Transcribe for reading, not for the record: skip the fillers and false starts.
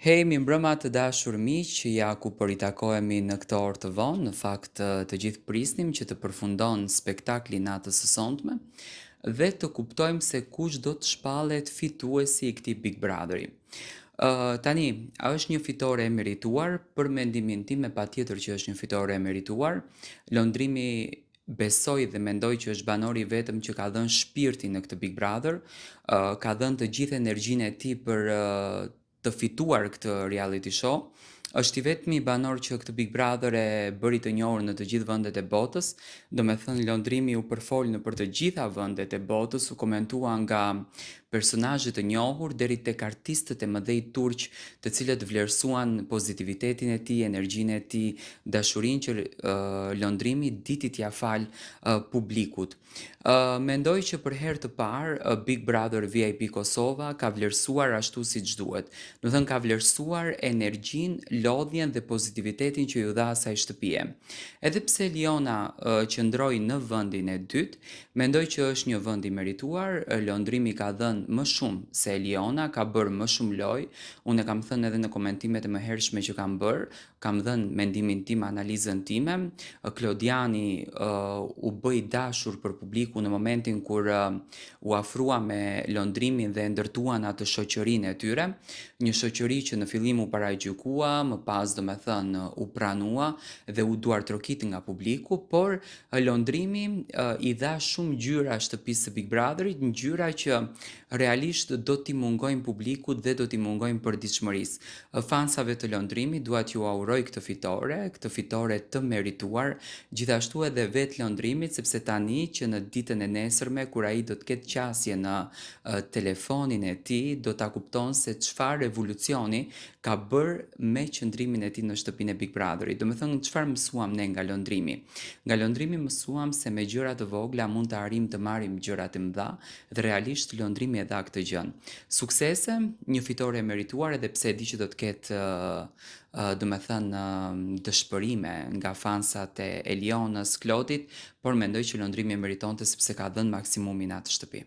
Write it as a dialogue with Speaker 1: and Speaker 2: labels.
Speaker 1: Hej, mi mbrëma të dashur miq, ja ku po ritakohemi në këtë orë të vonë, në fakt të gjithë prisnim që të përfundon spektakli natës së sotme dhe të kuptojmë se kush do të shpallet fituesi i këtij Big Brotheri. Tani, a është një fitore e merituar? Për mendimin tim patjetër që është një fitore e merituar. Londrimi besoj dhe mendoj që është banori vetëm që ka dhënë shpirtin në këtë Big Brother, ka dhënë të gjithë energjinë e tij për të fituar këtë reality show. Është i vetmi banor që këtë Big Brother e bëri të njohur në të gjithë vendet e botës, domethënë Londrimi u përfol në për të gjitha vendet e botës, u komentua nga personazhe të njohur deri tek artistët e mëdhej turq, të cilët vlerësuan pozitivitetin e tij, energjinë e tij, dashurinë që Londrimi diti t'ia fal publikut. Mendoj që për herë të parë Big Brother VIP Kosova ka vlerësuar ashtu siç duhet. Do thënë ka vlerësuar energjinë, lodhjen dhe pozitivitetin që ju dha asaj shtëpie. Edhe pse Liona qëndroi në vendin e dytë, mendoj që është një vend i merituar. Londrimi ka dhënë më shumë se Liona, ka bërë më shumë lojë. Unë e kam thënë edhe në komentimet e mëhershme që kam bërë, kam dhënë mendimin tim, analizën time. Klodiani u bë i dashur për publiku në momentin kur u afrua me Londrimin dhe ndërtuan atë shoqërinë e tyre, një shoqëri që në fillim u paragjykua, më pas domethënë u pranua dhe u duartrokit nga publiku, por Londrimi i dha shumë ngjyra shtëpisë së Big Brotherit, ngjyra që realisht do t'i mungojnë publikut dhe do t'i mungojnë përditshmërisë. Fansave të Londrimit dua t'ju auroj këtë fitore të merituar, gjithashtu edhe vetë Londrimit, sepse tani që në ditën e nesërme kur ai do të ketë qasje në telefonin e tij, do ta kupton se çfarë revolucioni ka bërë me qëndrimin e tij në shtëpinë e Big Brotherit. Domethënë çfarë mësuam ne nga Londrimi? Nga Londrimi mësuam se me gjëra të vogla mund të arrijmë të marrim gjëra të mëdha dhe realisht Londrimi e dha këtë gjë. Suksese, një fitore e merituar edhe pse e di që do të ketë domethënë dëshpërime nga fansat e Elionës, Klodit, por mendoj që Londrimi e meritonte sepse ka dhënë maksimumin atë shtëpi.